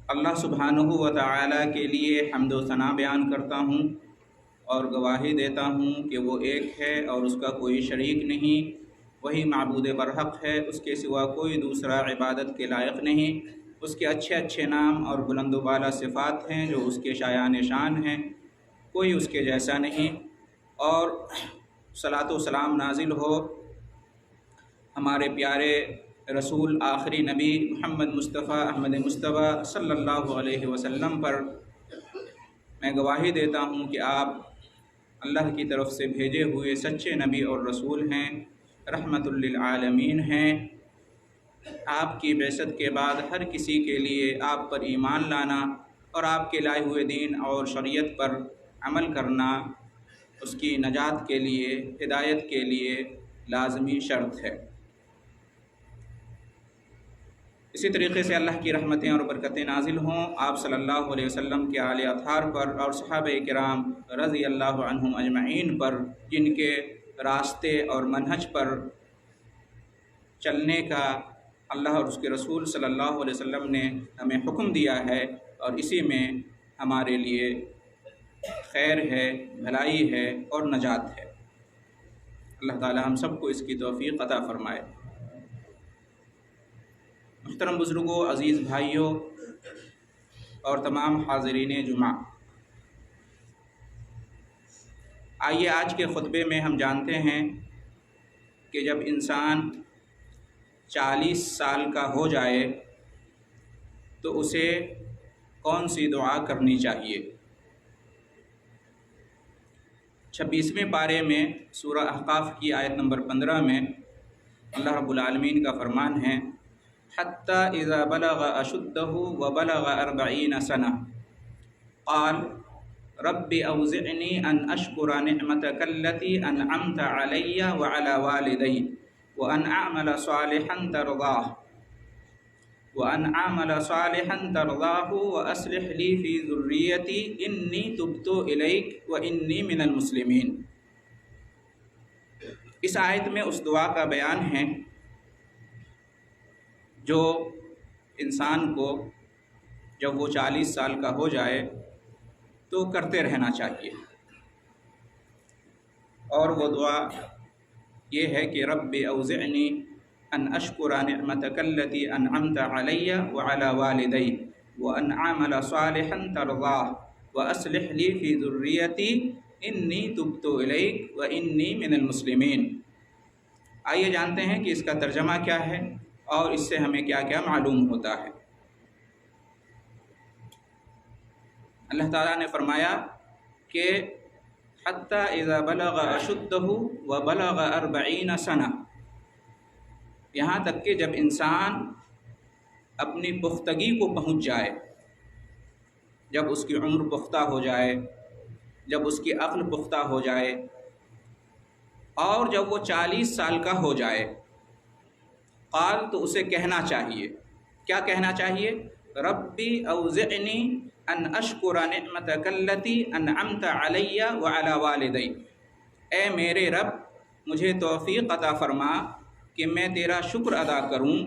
اللہ سبحانہ و تعالیٰ کے لیے حمد و ثنا بیان کرتا ہوں اور گواہی دیتا ہوں کہ وہ ایک ہے اور اس کا کوئی شریک نہیں، وہی معبود برحق ہے، اس کے سوا کوئی دوسرا عبادت کے لائق نہیں۔ اس کے اچھے اچھے نام اور بلند و بالا صفات ہیں جو اس کے شایان شان ہیں، کوئی اس کے جیسا نہیں۔ اور صلاۃ و سلام نازل ہو ہمارے پیارے رسول آخری نبی محمد مصطفیٰ احمد مصطفیٰ صلی اللہ علیہ وسلم پر۔ میں گواہی دیتا ہوں کہ آپ اللہ کی طرف سے بھیجے ہوئے سچے نبی اور رسول ہیں، رحمت للعالمین ہیں۔ آپ کی بعثت کے بعد ہر کسی کے لیے آپ پر ایمان لانا اور آپ کے لائے ہوئے دین اور شریعت پر عمل کرنا اس کی نجات کے لیے، ہدایت کے لیے لازمی شرط ہے۔ اسی طریقے سے اللہ کی رحمتیں اور برکتیں نازل ہوں آپ صلی اللہ علیہ وسلم کے آل اطہار پر اور صحابہ کرام رضی اللہ عنہم اجمعین پر، جن کے راستے اور منہج پر چلنے کا اللہ اور اس کے رسول صلی اللہ علیہ وسلم نے ہمیں حکم دیا ہے، اور اسی میں ہمارے لیے خیر ہے، بھلائی ہے اور نجات ہے۔ اللہ تعالی ہم سب کو اس کی توفیق عطا فرمائے۔ محترم بزرگوں، عزیز بھائیوں اور تمام حاضرین جمعہ، آئیے آج کے خطبے میں ہم جانتے ہیں کہ جب انسان 40 سال کا ہو جائے تو اسے کون سی دعا کرنی چاہیے۔ 26ویں پارے میں سورہ احقاف کی آیت نمبر 15 میں اللہ رب العالمین کا فرمان ہے، حتی اذا بلغ اشدہ وبلغ 40 سنہ قال رب اوزعنی ان اشکر نعمتک التی انعمت علی وعلی والدی وان اعمل صالحا ترضاہ واصلح لی فی ذریتی انی تبت الیک وانی من المسلمین۔ اس آیت میں اس دعا کا بیان ہے جو انسان کو جب وہ 40 سال کا ہو جائے تو کرتے رہنا چاہیے، اور وہ دعا یہ ہے کہ رب اوزعنی ان اشکر نعمتک التی انعمت علی وعلی والدی وان اعمل صالحا ترضاہ واصلح لی فی ذریتی انی تبت الیک وانی من المسلمین۔ آئیے جانتے ہیں کہ اس کا ترجمہ کیا ہے اور اس سے ہمیں کیا کیا معلوم ہوتا ہے۔ اللہ تعالیٰ نے فرمایا کہ حتی اذا بلغ اشدہ وبلغ 40 سنہ، یہاں تک کہ جب انسان اپنی پختگی کو پہنچ جائے، جب اس کی عمر پختہ ہو جائے، جب اس کی عقل پختہ ہو جائے، اور جب وہ 40 سال کا ہو جائے، قال تو اسے کہنا چاہیے، کیا کہنا چاہیے؟ ربی اوزعنی ان اشکر نعمتک التی انعمت علی وعلی والدی، اے میرے رب مجھے توفیق عطا فرما کہ میں تیرا شکر ادا کروں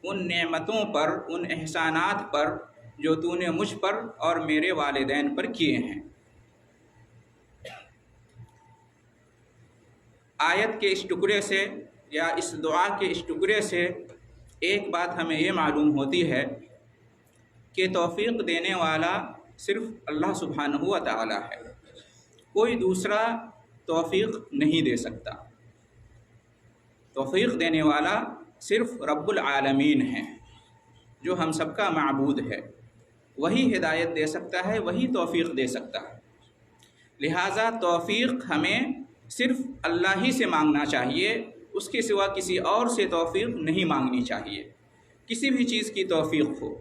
ان نعمتوں پر، ان احسانات پر جو تو نے مجھ پر اور میرے والدین پر کیے ہیں۔ آیت کے اس ٹکڑے سے یا اس دعا کے اس ٹکڑے سے ایک بات ہمیں یہ معلوم ہوتی ہے کہ توفیق دینے والا صرف اللہ سبحانہ و تعالی ہے، کوئی دوسرا توفیق نہیں دے سکتا۔ توفیق دینے والا صرف رب العالمین ہے جو ہم سب کا معبود ہے، وہی ہدایت دے سکتا ہے، وہی توفیق دے سکتا ہے۔ لہٰذا توفیق ہمیں صرف اللہ ہی سے مانگنا چاہیے، اس کے سوا کسی اور سے توفیق نہیں مانگنی چاہیے۔ کسی بھی چیز کی توفیق ہو،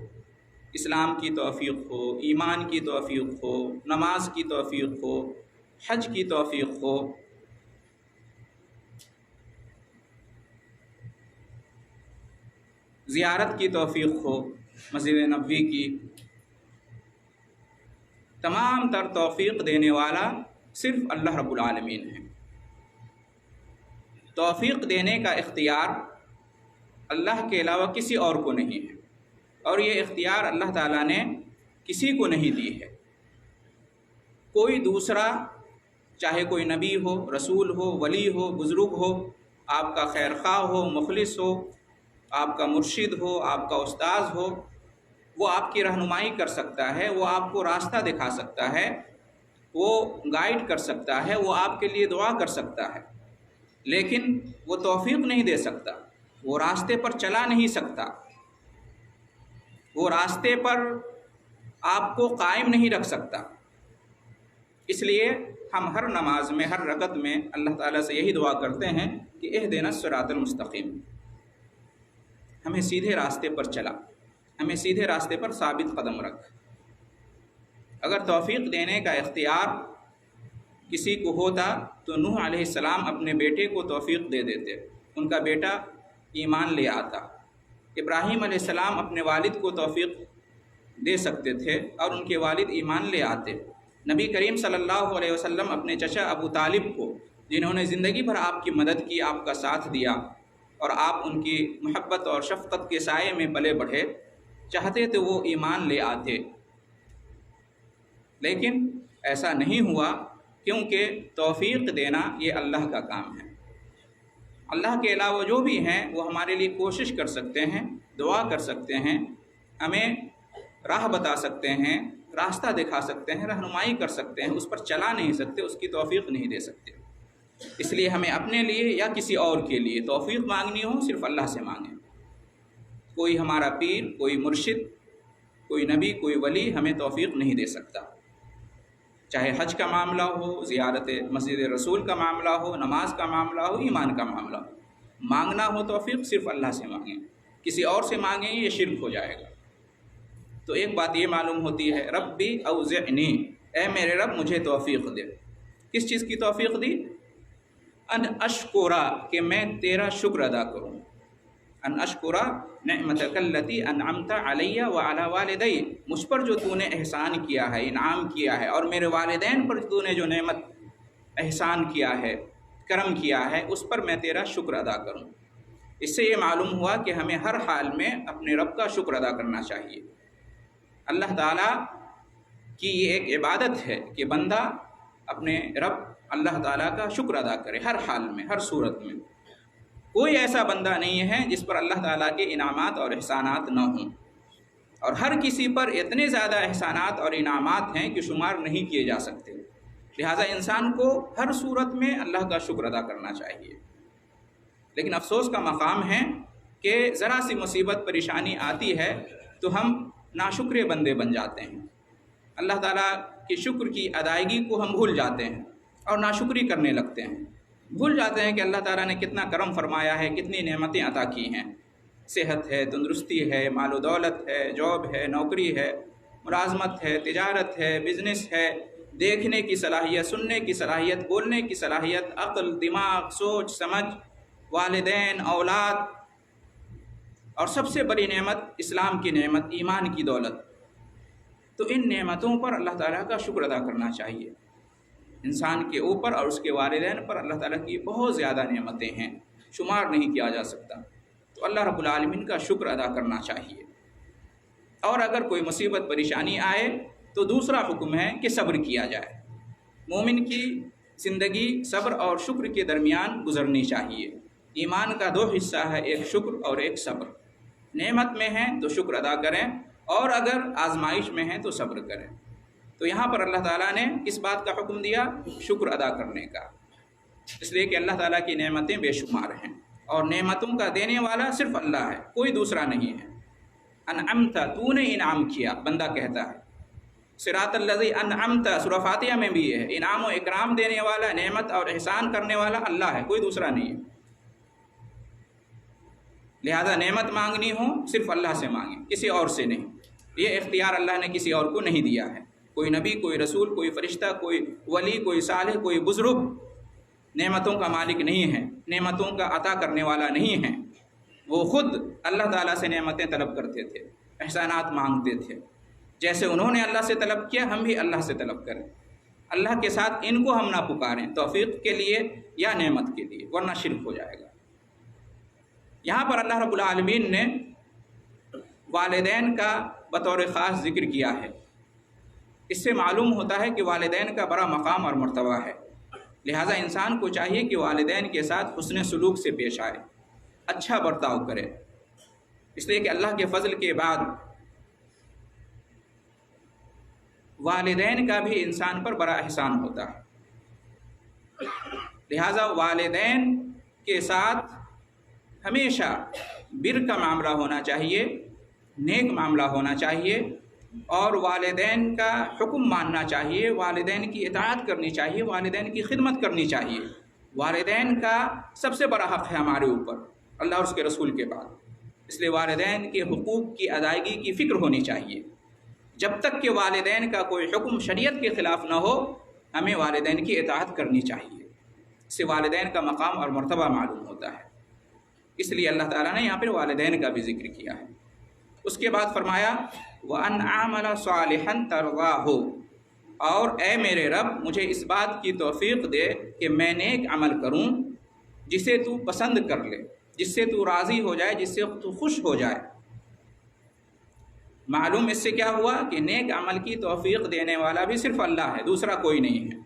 اسلام کی توفیق ہو، ایمان کی توفیق ہو، نماز کی توفیق ہو، حج کی توفیق ہو، زیارت کی توفیق ہو، مسجد نبوی کی، تمام تر توفیق دینے والا صرف اللہ رب العالمین ہے۔ توفیق دینے کا اختیار اللہ کے علاوہ کسی اور کو نہیں ہے۔ اور یہ اختیار اللہ تعالیٰ نے کسی کو نہیں دی ہے۔ کوئی دوسرا، چاہے کوئی نبی ہو، رسول ہو، ولی ہو، بزرگ ہو، آپ کا خیر خواہ ہو، مخلص ہو، آپ کا مرشد ہو، آپ کا استاذ ہو، وہ آپ کی رہنمائی کر سکتا ہے، وہ آپ کو راستہ دکھا سکتا ہے، وہ گائیڈ کر سکتا ہے، وہ آپ کے لیے دعا کر سکتا ہے، لیکن وہ توفیق نہیں دے سکتا، وہ راستے پر چلا نہیں سکتا، وہ راستے پر آپ کو قائم نہیں رکھ سکتا۔ اس لیے ہم ہر نماز میں، ہر رکعت میں اللہ تعالیٰ سے یہی دعا کرتے ہیں کہ اہدنا الصراط المستقیم، ہمیں سیدھے راستے پر چلا، ہمیں سیدھے راستے پر ثابت قدم رکھ۔ اگر توفیق دینے کا اختیار کسی کو ہوتا تو نوح علیہ السلام اپنے بیٹے کو توفیق دے دیتے، ان کا بیٹا ایمان لے آتا۔ ابراہیم علیہ السلام اپنے والد کو توفیق دے سکتے تھے اور ان کے والد ایمان لے آتے۔ نبی کریم صلی اللہ علیہ وسلم اپنے چچا ابو طالب کو، جنہوں نے زندگی بھر آپ کی مدد کی، آپ کا ساتھ دیا اور آپ ان کی محبت اور شفقت کے سائے میں پلے بڑھے، چاہتے تو وہ ایمان لے آتے، لیکن ایسا نہیں ہوا، کیونکہ توفیق دینا یہ اللہ کا کام ہے۔ اللہ کے علاوہ جو بھی ہیں وہ ہمارے لیے کوشش کر سکتے ہیں، دعا کر سکتے ہیں، ہمیں راہ بتا سکتے ہیں، راستہ دکھا سکتے ہیں، رہنمائی کر سکتے ہیں، اس پر چلا نہیں سکتے، اس کی توفیق نہیں دے سکتے۔ اس لیے ہمیں اپنے لیے یا کسی اور کے لیے توفیق مانگنی ہو، صرف اللہ سے مانگیں۔ کوئی ہمارا پیر، کوئی مرشد، کوئی نبی، کوئی ولی ہمیں توفیق نہیں دے سکتا، چاہے حج کا معاملہ ہو، زیارت مسجد رسول کا معاملہ ہو، نماز کا معاملہ ہو، ایمان کا معاملہ ہو۔ مانگنا ہو توفیق صرف اللہ سے مانگیں، کسی اور سے مانگیں یہ شرک ہو جائے گا۔ تو ایک بات یہ معلوم ہوتی ہے، ربی اوزعنی، اے میرے رب مجھے توفیق دے۔ کس چیز کی توفیق دی؟ ان اشکرا، کہ میں تیرا شکر ادا کروں۔ ان اشکرا نعمتک التی انعمت علی وعلی والدی، مجھ پر جو تو نے احسان کیا ہے، انعام کیا ہے، اور میرے والدین پر تو نے جو نعمت احسان کیا ہے، کرم کیا ہے، اس پر میں تیرا شکر ادا کروں۔ اس سے یہ معلوم ہوا کہ ہمیں ہر حال میں اپنے رب کا شکر ادا کرنا چاہیے۔ اللہ تعالیٰ کی یہ ایک عبادت ہے کہ بندہ اپنے رب اللہ تعالیٰ کا شکر ادا کرے، ہر حال میں، ہر صورت میں۔ کوئی ایسا بندہ نہیں ہے جس پر اللہ تعالیٰ کے انعامات اور احسانات نہ ہوں، اور ہر کسی پر اتنے زیادہ احسانات اور انعامات ہیں کہ شمار نہیں کیے جا سکتے۔ لہٰذا انسان کو ہر صورت میں اللہ کا شکر ادا کرنا چاہیے۔ لیکن افسوس کا مقام ہے کہ ذرا سی مصیبت پریشانی آتی ہے تو ہم ناشکرے بندے بن جاتے ہیں، اللہ تعالیٰ کے شکر کی ادائیگی کو ہم بھول جاتے ہیں اور ناشکری کرنے لگتے ہیں، بھول جاتے ہیں کہ اللہ تعالیٰ نے کتنا کرم فرمایا ہے، کتنی نعمتیں عطا کی ہیں، صحت ہے، تندرستی ہے، مال و دولت ہے، جاب ہے، نوکری ہے، ملازمت ہے، تجارت ہے، بزنس ہے، دیکھنے کی صلاحیت، سننے کی صلاحیت، بولنے کی صلاحیت، عقل، دماغ، سوچ سمجھ، والدین، اولاد، اور سب سے بڑی نعمت اسلام کی نعمت، ایمان کی دولت۔ تو ان نعمتوں پر اللہ تعالیٰ کا شکر ادا کرنا چاہیے۔ انسان کے اوپر اور اس کے والدین پر اللہ تعالیٰ کی بہت زیادہ نعمتیں ہیں، شمار نہیں کیا جا سکتا، تو اللہ رب العالمین کا شکر ادا کرنا چاہیے۔ اور اگر کوئی مصیبت پریشانی آئے تو دوسرا حکم ہے کہ صبر کیا جائے۔ مومن کی زندگی صبر اور شکر کے درمیان گزرنی چاہیے۔ ایمان کا دو حصہ ہے، ایک شکر اور ایک صبر۔ نعمت میں ہیں تو شکر ادا کریں، اور اگر آزمائش میں ہیں تو صبر کریں۔ تو یہاں پر اللہ تعالیٰ نے اس بات کا حکم دیا، شکر ادا کرنے کا، اس لیے کہ اللہ تعالیٰ کی نعمتیں بے شمار ہیں، اور نعمتوں کا دینے والا صرف اللہ ہے، کوئی دوسرا نہیں ہے۔ انعمت، تو نے انعام کیا، بندہ کہتا ہے۔ صراط الذی انعمت، سورہ فاتحہ میں بھی یہ ہے، انعام و اکرام دینے والا، نعمت اور احسان کرنے والا اللہ ہے، کوئی دوسرا نہیں ہے۔ لہذا نعمت مانگنی ہو صرف اللہ سے مانگیں، کسی اور سے نہیں۔ یہ اختیار اللہ نے کسی اور کو نہیں دیا ہے۔ کوئی نبی، کوئی رسول، کوئی فرشتہ، کوئی ولی، کوئی صالح، کوئی بزرگ نعمتوں کا مالک نہیں ہے، نعمتوں کا عطا کرنے والا نہیں ہے۔ وہ خود اللہ تعالیٰ سے نعمتیں طلب کرتے تھے، احسانات مانگتے تھے۔ جیسے انہوں نے اللہ سے طلب کیا، ہم بھی اللہ سے طلب کریں۔ اللہ کے ساتھ ان کو ہم نہ پکاریں توفیق کے لیے یا نعمت کے لیے، ورنہ شرک ہو جائے گا۔ یہاں پر اللہ رب العالمین نے والدین کا بطور خاص ذکر کیا ہے۔ اس سے معلوم ہوتا ہے کہ والدین کا بڑا مقام اور مرتبہ ہے، لہٰذا انسان کو چاہیے کہ والدین کے ساتھ حسن سلوک سے پیش آئے، اچھا برتاؤ کرے، اس لیے کہ اللہ کے فضل کے بعد والدین کا بھی انسان پر بڑا احسان ہوتا ہے۔ لہٰذا والدین کے ساتھ ہمیشہ بر کا معاملہ ہونا چاہیے، نیک معاملہ ہونا چاہیے، اور والدین کا حکم ماننا چاہیے، والدین کی اطاعت کرنی چاہیے، والدین کی خدمت کرنی چاہیے۔ والدین کا سب سے بڑا حق ہے ہمارے اوپر اللہ اور اس کے رسول کے بعد، اس لیے والدین کے حقوق کی ادائیگی کی فکر ہونی چاہیے۔ جب تک کہ والدین کا کوئی حکم شریعت کے خلاف نہ ہو، ہمیں والدین کی اطاعت کرنی چاہیے، اس سے والدین کا مقام اور مرتبہ معلوم ہوتا ہے۔ اس لیے اللہ تعالیٰ نے یہاں پر والدین کا بھی ذکر کیا ہے۔ اس کے بعد فرمایا وَأَنْ عَمَلَ صَالِحًا تَرْضَاهُ، اور اے میرے رب مجھے اس بات کی توفیق دے کہ میں نیک عمل کروں جسے تو پسند کر لے، جس سے تو راضی ہو جائے، جس سے تو خوش ہو جائے۔ معلوم اس سے کیا ہوا کہ نیک عمل کی توفیق دینے والا بھی صرف اللہ ہے، دوسرا کوئی نہیں ہے۔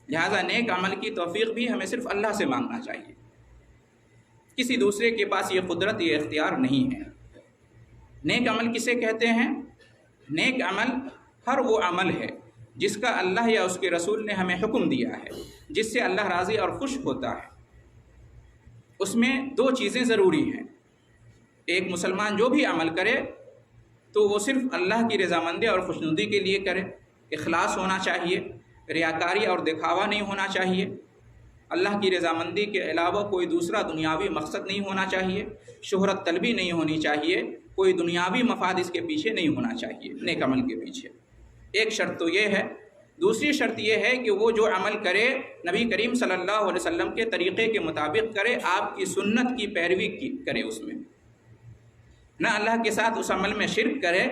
لہٰذا نیک عمل کی توفیق بھی ہمیں صرف اللہ سے مانگنا چاہیے، کسی دوسرے کے پاس یہ قدرت، یہ اختیار نہیں ہے۔ نیک عمل کسے کہتے ہیں؟ نیک عمل ہر وہ عمل ہے جس کا اللہ یا اس کے رسول نے ہمیں حکم دیا ہے، جس سے اللہ راضی اور خوش ہوتا ہے۔ اس میں دو چیزیں ضروری ہیں۔ ایک مسلمان جو بھی عمل کرے تو وہ صرف اللہ کی رضامندی اور خوشنودی کے لیے کرے، اخلاص ہونا چاہیے، ریاکاری اور دکھاوا نہیں ہونا چاہیے، اللہ کی رضامندی کے علاوہ کوئی دوسرا دنیاوی مقصد نہیں ہونا چاہیے، شہرت طلبی نہیں ہونی چاہیے، کوئی دنیاوی مفاد اس کے پیچھے نہیں ہونا چاہیے نیک عمل کے پیچھے۔ ایک شرط تو یہ ہے۔ دوسری شرط یہ ہے کہ وہ جو عمل کرے نبی کریم صلی اللہ علیہ وسلم کے طریقے کے مطابق کرے، آپ کی سنت کی پیروی کرے، اس میں نہ اللہ کے ساتھ اس عمل میں شرک کرے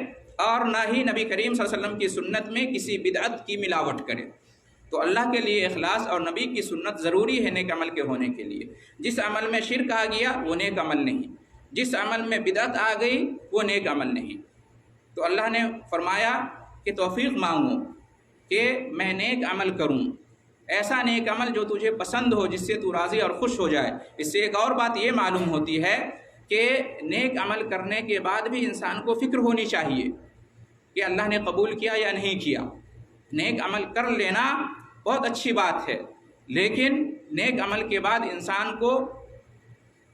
اور نہ ہی نبی کریم صلی اللہ علیہ وسلم کی سنت میں کسی بدعت کی ملاوٹ کرے۔ تو اللہ کے لیے اخلاص اور نبی کی سنت ضروری ہے نیک عمل کے ہونے کے لیے۔ جس عمل میں شرک آ گیا وہ نیک عمل نہیں، جس عمل میں بدعت آ گئی وہ نیک عمل نہیں۔ تو اللہ نے فرمایا کہ توفیق مانگو کہ میں نیک عمل کروں، ایسا نیک عمل جو تجھے پسند ہو، جس سے تو راضی اور خوش ہو جائے۔ اس سے ایک اور بات یہ معلوم ہوتی ہے کہ نیک عمل کرنے کے بعد بھی انسان کو فکر ہونی چاہیے کہ اللہ نے قبول کیا یا نہیں کیا۔ نیک عمل کر لینا بہت اچھی بات ہے، لیکن نیک عمل کے بعد انسان کو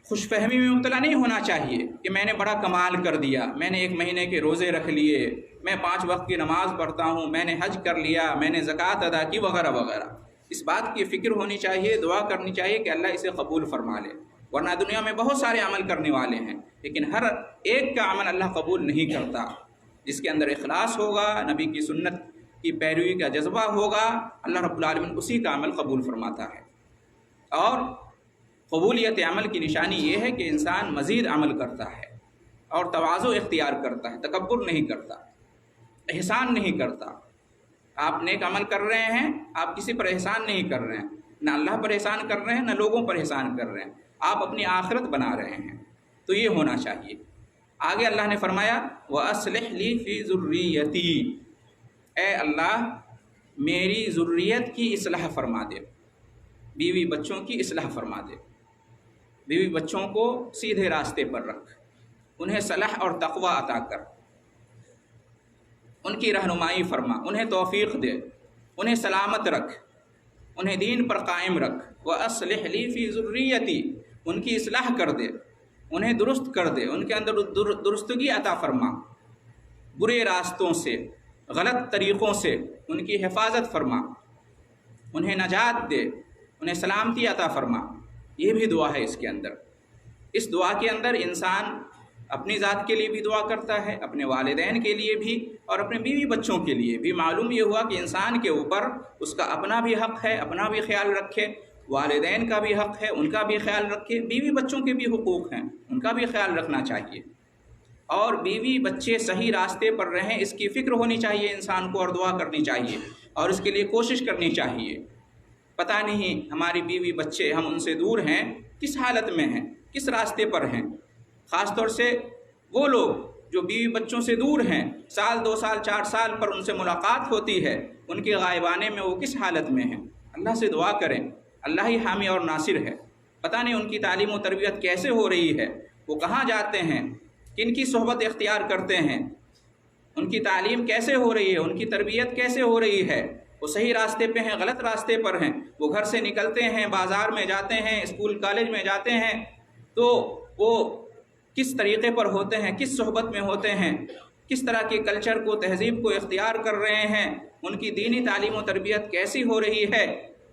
خوش فہمی میں مبتلا نہیں ہونا چاہیے کہ میں نے بڑا کمال کر دیا، میں نے 1 مہینے کے روزے رکھ لیے، میں 5 وقت کی نماز پڑھتا ہوں، میں نے حج کر لیا، میں نے زکوٰۃ ادا کی، وغیرہ وغیرہ۔ اس بات کی فکر ہونی چاہیے، دعا کرنی چاہیے کہ اللہ اسے قبول فرما لے، ورنہ دنیا میں بہت سارے عمل کرنے والے ہیں لیکن ہر ایک کا عمل اللہ قبول نہیں کرتا۔ جس کے اندر اخلاص ہوگا، نبی کی سنت کی پیروی کا جذبہ ہوگا، اللہ رب العالمین اسی کا عمل قبول فرماتا ہے۔ اور قبولیت عمل کی نشانی یہ ہے کہ انسان مزید عمل کرتا ہے اور تواضع اختیار کرتا ہے، تکبر نہیں کرتا، احسان نہیں کرتا۔ آپ نیک عمل کر رہے ہیں، آپ کسی پر احسان نہیں کر رہے ہیں، نہ اللہ پر احسان کر رہے ہیں نہ لوگوں پر احسان کر رہے ہیں، آپ اپنی آخرت بنا رہے ہیں۔ تو یہ ہونا چاہیے۔ آگے اللہ نے فرمایا وَأَصْلِحْ لِي فِي ذُرِّيَّتِي، اے اللہ میری ذریت کی اصلاح فرما دے، بیوی بچوں کی اصلاح فرما دے، بیوی بچوں کو سیدھے راستے پر رکھ، انہیں صلاح اور تقوی عطا کر، ان کی رہنمائی فرما، انہیں توفیق دے، انہیں سلامت رکھ، انہیں دین پر قائم رکھ۔ وَأَصْلِحْ لِي فِي ذُرِّيَّتِي، ان کی اصلاح کر دے، انہیں درست کر دے، ان کے اندر درستگی عطا فرما، برے راستوں سے، غلط طریقوں سے ان کی حفاظت فرما، انہیں نجات دے، انہیں سلامتی عطا فرما۔ یہ بھی دعا ہے اس کے اندر۔ اس دعا کے اندر انسان اپنی ذات کے لیے بھی دعا کرتا ہے، اپنے والدین کے لیے بھی اور اپنے بیوی بچوں کے لیے بھی۔ معلوم یہ ہوا کہ انسان کے اوپر اس کا اپنا بھی حق ہے، اپنا بھی خیال رکھے، والدین کا بھی حق ہے، ان کا بھی خیال رکھے، بیوی بچوں کے بھی حقوق ہیں، ان کا بھی خیال رکھنا چاہیے، اور بیوی بچے صحیح راستے پر رہیں اس کی فکر ہونی چاہیے انسان کو، اور دعا کرنی چاہیے اور اس کے لیے کوشش کرنی چاہیے۔ پتہ نہیں ہماری بیوی بچے، ہم ان سے دور ہیں، کس حالت میں ہیں، کس راستے پر ہیں۔ خاص طور سے وہ لوگ جو بیوی بچوں سے دور ہیں، سال 2 سال 4 سال پر ان سے ملاقات ہوتی ہے، ان کے غائب آنے میں وہ کس حالت میں ہیں؟ اللہ سے دعا کریں، اللہ ہی حامی اور ناصر ہے۔ پتہ نہیں ان کی تعلیم و تربیت کیسے ہو رہی ہے، وہ کہاں جاتے ہیں، کن کی صحبت اختیار کرتے ہیں، ان کی تعلیم کیسے ہو رہی ہے، ان کی تربیت کیسے ہو رہی ہے، وہ صحیح راستے پہ ہیں، غلط راستے پر ہیں، وہ گھر سے نکلتے ہیں، بازار میں جاتے ہیں، اسکول کالج میں جاتے ہیں، تو وہ کس طریقے پر ہوتے ہیں، کس صحبت میں ہوتے ہیں، کس طرح کے کلچر کو، تہذیب کو اختیار کر رہے ہیں، ان کی دینی تعلیم و تربیت کیسی ہو رہی ہے،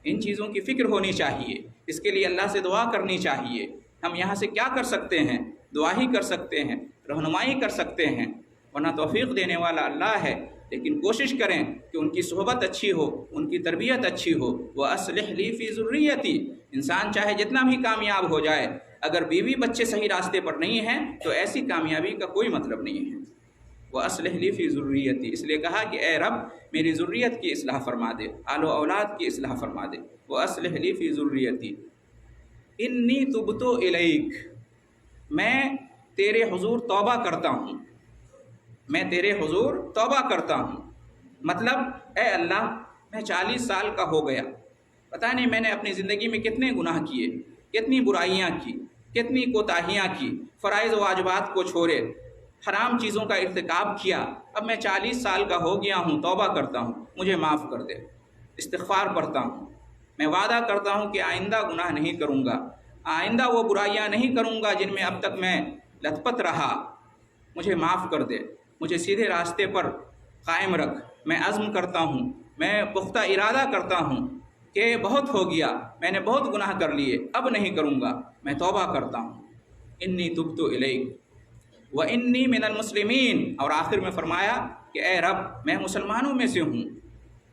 ان چیزوں کی فکر ہونی چاہیے۔ اس کے لیے اللہ سے دعا کرنی چاہیے۔ ہم یہاں سے کیا کر سکتے ہیں؟ دعا ہی کر سکتے ہیں، رہنمائی کر سکتے ہیں، ورنہ توفیق دینے والا اللہ ہے۔ لیکن کوشش کریں کہ ان کی صحبت اچھی ہو، ان کی تربیت اچھی ہو۔ وَأَصْلِحْ لِي فِي ذُرِّيَّتِي، انسان چاہے جتنا بھی کامیاب ہو جائے، اگر بیوی بچے صحیح راستے پر نہیں ہیں تو ایسی کامیابی کا کوئی مطلب نہیں ہے۔ وَأَصْلِحْ لِي فِي ذُرِّيَّتِي، اس لیے کہا کہ اے رب میری ذریت کی اصلاح فرما دے، آل و اولاد کی اصلاح فرما دے۔ وَأَصْلِحْ لِي فِي ذُرِّيَّتِي إِنِّي تُبْتُ إِلَيْكَ، میں تیرے حضور توبہ کرتا ہوں، میں تیرے حضور توبہ کرتا ہوں۔ مطلب اے اللہ میں 40 سال کا ہو گیا، پتہ نہیں میں نے اپنی زندگی میں کتنے گناہ کیے، کتنی برائیاں کی، کتنی کوتاہیاں کی، فرائض و واجبات کو چھوڑے، حرام چیزوں کا ارتکاب کیا۔ اب میں 40 سال کا ہو گیا ہوں، توبہ کرتا ہوں، مجھے معاف کر دے، استغفار پڑھتا ہوں۔ میں وعدہ کرتا ہوں کہ آئندہ گناہ نہیں کروں گا، آئندہ وہ برائیاں نہیں کروں گا جن میں اب تک میں لت پت رہا، مجھے معاف کر دے، مجھے سیدھے راستے پر قائم رکھ۔ میں عزم کرتا ہوں، میں پختہ ارادہ کرتا ہوں کہ بہت ہو گیا، میں نے بہت گناہ کر لیے، اب نہیں کروں گا، میں توبہ کرتا ہوں۔ انی تبت الیک وانی من المسلمین، اور آخر میں فرمایا کہ اے رب میں مسلمانوں میں سے ہوں۔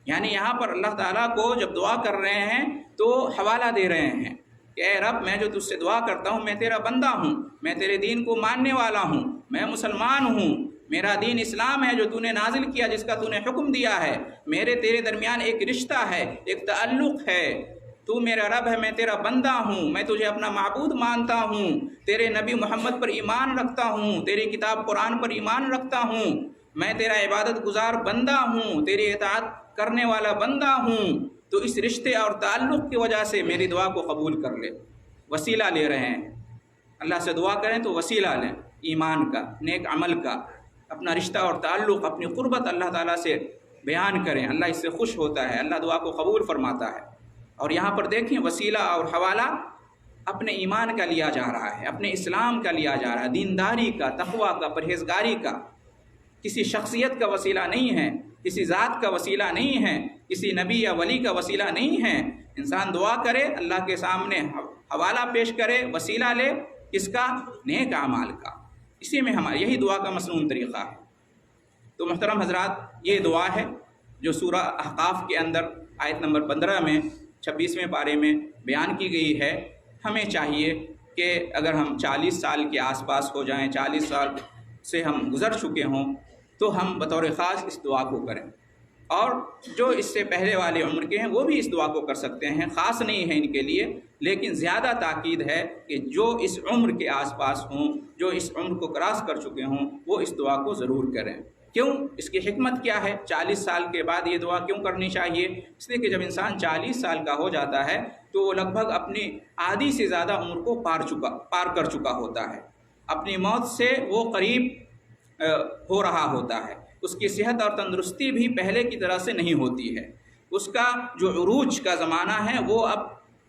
یعنی یہاں پر اللہ تعالیٰ کو جب دعا کر رہے ہیں تو حوالہ دے رہے ہیں کہ اے رب میں جو تجھ سے دعا کرتا ہوں، میں تیرا بندہ ہوں، میں تیرے دین کو ماننے والا ہوں، میں مسلمان ہوں، میرا دین اسلام ہے جو تو نے نازل کیا، جس کا تو نے حکم دیا ہے، میرے تیرے درمیان ایک رشتہ ہے، ایک تعلق ہے، تو میرا رب ہے، میں تیرا بندہ ہوں، میں تجھے اپنا معبود مانتا ہوں، تیرے نبی محمد پر ایمان رکھتا ہوں، تیری کتاب قرآن پر ایمان رکھتا ہوں، میں تیرا عبادت گزار بندہ ہوں، تیری اطاعت کرنے والا بندہ ہوں، تو اس رشتے اور تعلق کی وجہ سے میری دعا کو قبول کر لے۔ وسیلہ لے رہے ہیں، اللہ سے دعا کریں تو وسیلہ لیں، ایمان کا، نیک عمل کا، اپنا رشتہ اور تعلق، اپنی قربت اللہ تعالیٰ سے بیان کریں، اللہ اس سے خوش ہوتا ہے، اللہ دعا کو قبول فرماتا ہے۔ اور یہاں پر دیکھیں وسیلہ اور حوالہ اپنے ایمان کا لیا جا رہا ہے، اپنے اسلام کا لیا جا رہا ہے، دینداری کا، تقوی کا، پرہیزگاری کا، کسی شخصیت کا وسیلہ نہیں ہے، کسی ذات کا وسیلہ نہیں ہے، کسی نبی یا ولی کا وسیلہ نہیں ہے۔ انسان دعا کرے، اللہ کے سامنے حوالہ پیش کرے، وسیلہ لے، کس کا؟ نیک اعمال کا۔ اسی میں ہمارا یہی دعا کا مسنون طریقہ ہے۔ تو محترم حضرات، یہ دعا ہے جو سورہ احقاف کے اندر آیت نمبر 15 میں 26ویں پارے میں بیان کی گئی ہے۔ ہمیں چاہیے کہ اگر ہم 40 سال کے آس پاس ہو جائیں، 40 سال سے ہم گزر چکے ہوں، تو ہم بطور خاص اس دعا کو کریں، اور جو اس سے پہلے والے عمر کے ہیں وہ بھی اس دعا کو کر سکتے ہیں، خاص نہیں ہے ان کے لیے، لیکن زیادہ تاکید ہے کہ جو اس عمر کے آس پاس ہوں، جو اس عمر کو کراس کر چکے ہوں، وہ اس دعا کو ضرور کریں۔ کیوں؟ اس کی حکمت کیا ہے؟ 40 سال کے بعد یہ دعا کیوں کرنی چاہیے؟ اس لیے کہ جب انسان 40 سال کا ہو جاتا ہے تو وہ لگ بھگ اپنی آدھی سے زیادہ عمر کو پار کر چکا ہوتا ہے، اپنی موت سے وہ قریب ہو رہا ہوتا ہے، اس کی صحت اور تندرستی بھی پہلے کی طرح سے نہیں ہوتی ہے، اس کا جو عروج کا زمانہ ہے وہ اب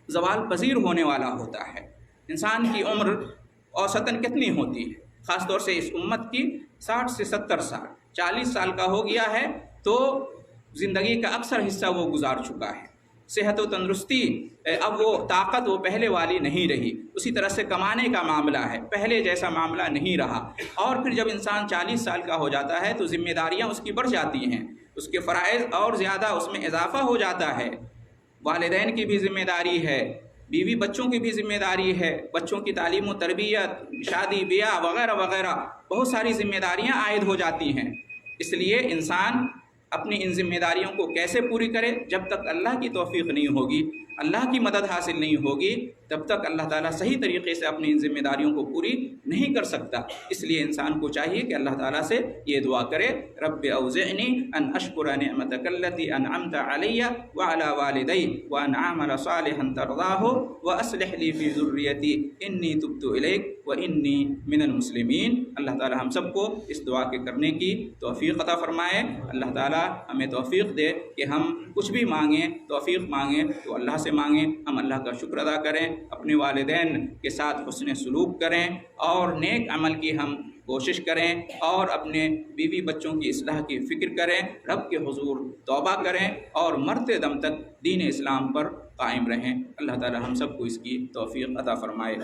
زوال پذیر ہونے والا ہوتا ہے۔ انسان کی عمر اوسطاً کتنی ہوتی ہے؟ خاص طور سے اس امت کی 60 سے 70 سال، 40 سال کا ہو گیا ہے تو زندگی کا اکثر حصہ وہ گزار چکا ہے۔ صحت و تندرستی اب وہ طاقت وہ پہلے والی نہیں رہی، اسی طرح سے کمانے کا معاملہ ہے، پہلے جیسا معاملہ نہیں رہا۔ اور پھر جب انسان 40 سال کا ہو جاتا ہے تو ذمہ داریاں اس کی بڑھ جاتی ہیں، اس کے فرائض اور زیادہ اس میں اضافہ ہو جاتا ہے، والدین کی بھی ذمہ داری ہے، بیوی بچوں کی بھی ذمہ داری ہے، بچوں کی تعلیم و تربیت، شادی بیاہ وغیرہ وغیرہ، بہت ساری ذمہ داریاں عائد ہو جاتی ہیں۔ اس لیے انسان اپنی ان ذمہ داریوں کو کیسے پوری کرے؟ جب تک اللہ کی توفیق نہیں ہوگی اللہ کی مدد حاصل نہیں ہوگی تب تک اللہ تعالیٰ صحیح طریقے سے اپنی ان ذمہ داریوں کو پوری نہیں کر سکتا۔ اس لیے انسان کو چاہیے کہ اللہ تعالیٰ سے یہ دعا کرے، رب اوزعنی ان اشکر نعمتک التی انعمت علی وعلی والدی وان اعمل صالحا ترضاہ واصلح لی فی ذریتی انی تبت الیک وانی من المسلمین۔ اللہ تعالیٰ ہم سب کو اس دعا کے کرنے کی توفیق عطا فرمائے۔ اللہ تعالیٰ ہمیں توفیق دے کہ ہم کچھ بھی مانگیں، توفیق مانگیں تو اللہ سے مانگیں، ہم اللہ کا شکر ادا کریں، اپنے والدین کے ساتھ حسن سلوک کریں اور نیک عمل کی ہم کوشش کریں اور اپنے بیوی بچوں کی اصلاح کی فکر کریں، رب کے حضور توبہ کریں اور مرتے دم تک دین اسلام پر قائم رہیں۔ اللہ تعالی ہم سب کو اس کی توفیق عطا فرمائے۔